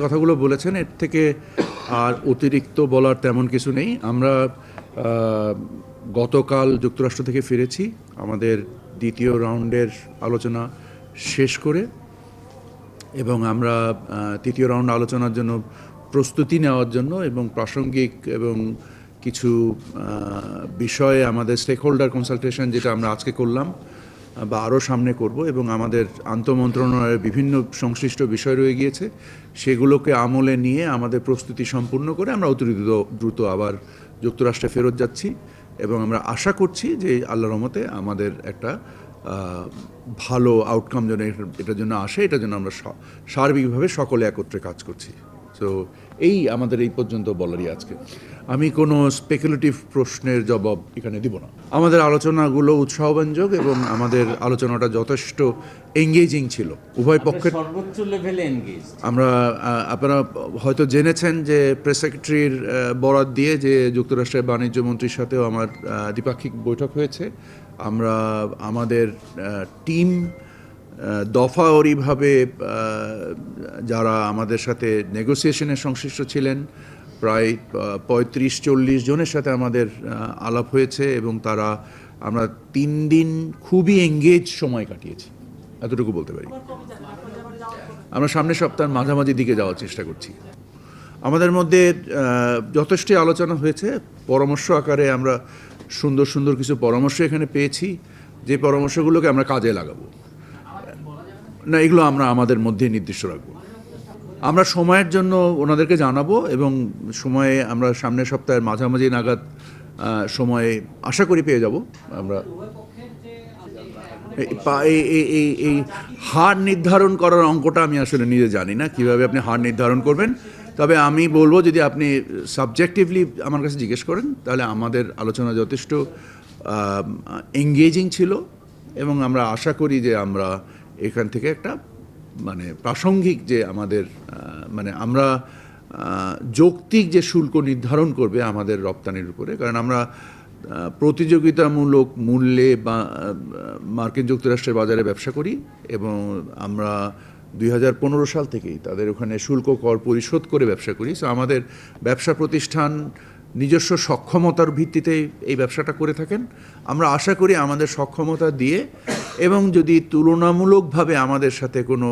কথাগুলো বলেছেন এর থেকে আর অতিরিক্ত বলার তেমন কিছু নেই। আমরা গতকাল যুক্তরাষ্ট্র থেকে ফিরেছি আমাদের দ্বিতীয় রাউন্ডের আলোচনা শেষ করে, এবং আমরা তৃতীয় রাউন্ড আলোচনার জন্য প্রস্তুতি নেওয়ার জন্য এবং প্রাসঙ্গিক এবং কিছু বিষয়ে আমাদের স্টেক হোল্ডার কনসালটেশন যেটা আমরা আজকে করলাম বা আরও সামনে করব, এবং আমাদের আন্তঃমন্ত্রণালয়ের বিভিন্ন সংশ্লিষ্ট বিষয় রয়ে গিয়েছে, সেগুলোকে আমলে নিয়ে আমাদের প্রস্তুতি সম্পূর্ণ করে আমরা অতি দ্রুত আবার যুক্তরাষ্ট্রে ফেরত যাচ্ছি। এবং আমরা আশা করছি যে আল্লাহর রহমতে আমাদের একটা ভালো আউটকাম যেন এটার জন্য আসে, এটার জন্য আমরা সার্বিকভাবে সকলে একত্রে কাজ করছি। সো এই আমাদের এই পর্যন্ত বলারই আজকে। আমি কোনো স্পেকুলেটিভ প্রশ্নের জবাব এখানে দিব না। আমাদের আলোচনাগুলো উৎসাহব্যঞ্জক এবং আমাদের আলোচনাটা যথেষ্ট এঙ্গেজিং ছিল উভয় পক্ষের। সর্বোচ্চ লেভেলে এনগেজ আমরা আপনারা হয়তো জেনেছেন যে প্রেস সেক্রেটারির বরাত দিয়ে যে যুক্তরাষ্ট্রের বাণিজ্য মন্ত্রীর সাথেও আমার দ্বিপাক্ষিক বৈঠক হয়েছে। আমরা আমাদের টিম দফাওয়ারিভাবে যারা আমাদের সাথে নেগোসিয়েশনে সংশ্লিষ্ট ছিলেন প্রায় 35-40 জনের সাথে আমাদের আলাপ হয়েছে, এবং আমরা 3 দিন খুবই এঙ্গেজ সময় কাটিয়েছি, এতটুকু বলতে পারি। আমরা সামনের সপ্তাহের মাঝামাঝি দিকে যাওয়ার চেষ্টা করছি। আমাদের মধ্যে যথেষ্ট আলোচনা হয়েছে, পরামর্শ আকারে আমরা সুন্দর সুন্দর কিছু পরামর্শ এখানে পেয়েছি, যে পরামর্শগুলোকে আমরা কাজে লাগাবো না, এগুলো আমরা আমাদের মধ্যে নির্দিষ্ট রাখবো। আমরা সময়ের জন্য ওনাদেরকে জানাবো, এবং সময়ে আমরা সামনের সপ্তাহের মাঝামাঝি নাগাদ সময়ে আশা করি পেয়ে যাব। আমরা এই হার নির্ধারণ করার অঙ্কটা আমি আসলে নিজে জানি না কিভাবে আপনি হার নির্ধারণ করবেন, তবে আমি বলবো যদি আপনি সাবজেক্টিভলি আমার কাছে জিজ্ঞেস করেন তাহলে আমাদের আলোচনা যথেষ্ট এঙ্গেজিং ছিল, এবং আমরা আশা করি যে আমরা এখান থেকে একটা প্রাসঙ্গিক যে আমাদের আমরা যৌক্তিক যে শুল্ক নির্ধারণ করবে আমাদের রপ্তানির উপরে, কারণ আমরা প্রতিযোগিতামূলক মূল্যে বা মার্কিন যুক্তরাষ্ট্রের বাজারে ব্যবসা করি, এবং আমরা 2015 সাল থেকেই তাদের ওখানে শুল্ক কর পরিশোধ করে ব্যবসা করি। সো আমাদের ব্যবসা প্রতিষ্ঠান নিজস্ব সক্ষমতার ভিত্তিতে এই ব্যবসাটা করে থাকেন। আমরা আশা করি আমাদের সক্ষমতা দিয়ে, এবং যদি তুলনামূলকভাবে আমাদের সাথে কোনো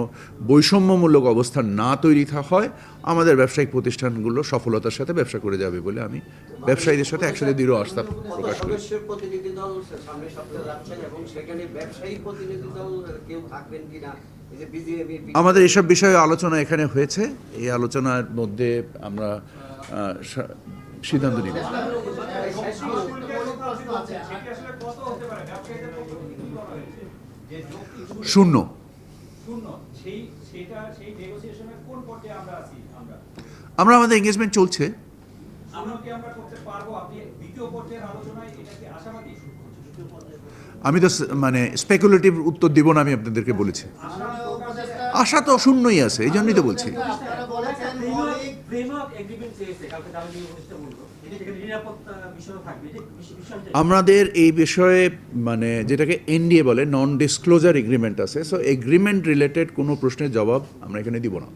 বৈষম্যমূলক অবস্থান না তৈরি হয়, আমাদের ব্যবসায়িক প্রতিষ্ঠানগুলো সফলতার সাথে ব্যবসা করে যাবে বলে আমি ব্যবসায়ীদের সাথে একসাথে দৃঢ় আস্থা প্রকাশ করি। আমাদের এসব বিষয়ে আলোচনা এখানে হয়েছে, এই আলোচনার মধ্যে আমরা সিদ্ধান্ত নিব। শূন্য। আমরা আমাদের এঙ্গেজমেন্ট চলছে। আমি তো স্পেকুলেটিভ উত্তর দিব না, আমি আপনাদেরকে বলেছি আশা তো শূন্যই আছে, এই জন্যই তো বলছি। আমাদের এই বিষয়ে যেটাকে এনডিএ বলে, নন ডিসক্লোজার এগ্রিমেন্ট আছে। সো এগ্রিমেন্ট রিলেটেড কোনো প্রশ্নের জবাব আমরা এখানে দিব না।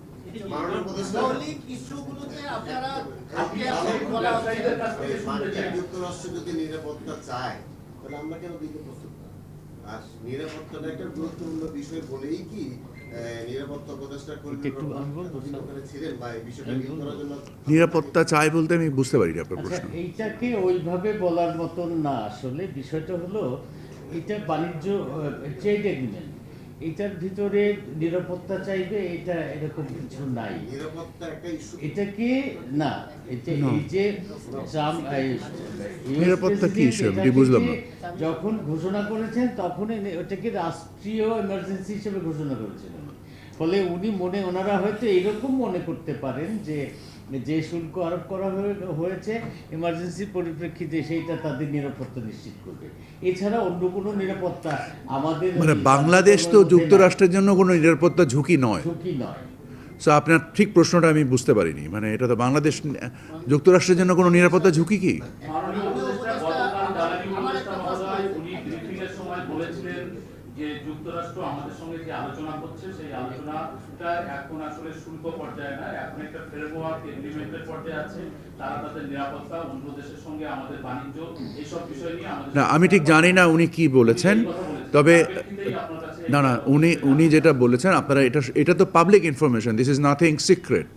নিরাপত্তা চাই বলতে আমি বুঝতে পারি না আপনার প্রশ্ন। এইটাকে ওইভাবে বলার মতন না, আসলে বিষয়টা হলো এটা বাণিজ্য ট্রেড এগ্রিমেন্ট, এটার ভিতরে নিরাপত্তা চাইবে এটা এরকম কিছু নাই। এটাকে না, এই যে নিরাপত্তা কি বুঝলাম না। যখন ঘোষণা করেছেন তখনই ওটাকে রাষ্ট্রীয় এমার্জেন্সি হিসেবে ঘোষণা করেছিলেন। ফলে ওনারা হয়তো এইরকম মনে করতে পারেন যে শুল্ক আরোপ করা হয়েছে এমার্জেন্সির পরিপ্রেক্ষিতে, সেইটা তাদের নিরাপত্তা নিশ্চিত করবে। এছাড়া অন্য কোনো নিরাপত্তা আমাদের বাংলাদেশ তো যুক্তরাষ্ট্রের জন্য কোনো নিরাপত্তা ঝুঁকি নয়। সো আপনার ঠিক প্রশ্নটা আমি বুঝতে পারিনি। এটা তো বাংলাদেশ যুক্তরাষ্ট্রের জন্য কোনো নিরাপত্তা ঝুঁকি কি? যুক্তরাষ্ট্র আমাদের সঙ্গে যে আলোচনা করছে সেই আলোচনাটা এখন আসলে শুল্ক পর্যায়ে না, এখন একটা ফ্রেমওয়ার্ক এগ্রিমেন্টের পর্যায়ে আছে, তারা তাদের নিরাপত্তা, অন্য দেশের সঙ্গে আমাদের বাণিজ্য এইসব বিষয় নিয়ে আমাদের না আমি ঠিক জানি না উনি কি বলেছেন, তবে না উনি যেটা বলেছেন আপনারা এটা তো public information, this is nothing secret.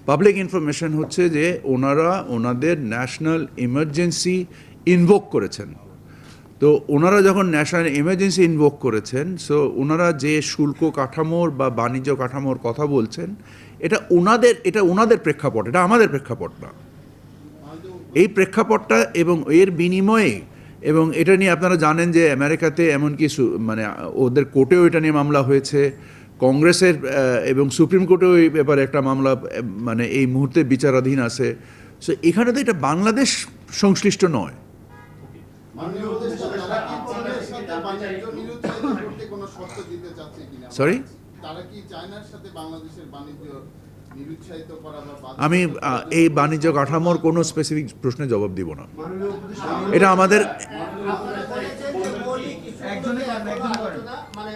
Public information হচ্ছে যে ওনারা ওনাদের ন্যাশনাল ইমার্জেন্সি ইনভোক করেছেন। তো ওনারা যখন ন্যাশনাল ইমার্জেন্সি ইনভোক করেছেন, সো ওনারা যে শুল্ক কাঠামোর বা বাণিজ্য কাঠামোর কথা বলছেন, এটা ওনাদের প্রেক্ষাপট, এটা আমাদের প্রেক্ষাপট না। এই প্রেক্ষাপটটা এবং এর বিনিময়ে, এবং এটা নিয়ে আপনারা জানেন যে আমেরিকাতে এমনকি মানে ওদের কোর্টেও এটা নিয়ে মামলা হয়েছে, কংগ্রেসের এবং সুপ্রিম কোর্টেও এই ব্যাপারে একটা মামলা মানে এই মুহূর্তে বিচারাধীন আছে। সো এখানে তো এটা বাংলাদেশ সংশ্লিষ্ট নয়। মাননীয় উপদেষ্টা, তারা কি চীনের সাথে বাণিজ্য নিরুৎসাহিত করতে কোনো শর্ত দিতে চাচ্ছে কিনা? Sorry? তারা কি চায়নার সাথে বাংলাদেশের বাণিজ্য নিরুৎসাহিত করা বা বাধা আমি এই বাণিজ্য কাঠামোর কোনো স্পেসিফিক প্রশ্নের জবাব দিব না। এটা আমাদের আপনারা বলেছেন যে মৌলিক ইস্যুগুলোকে এখন আলোচনা মানে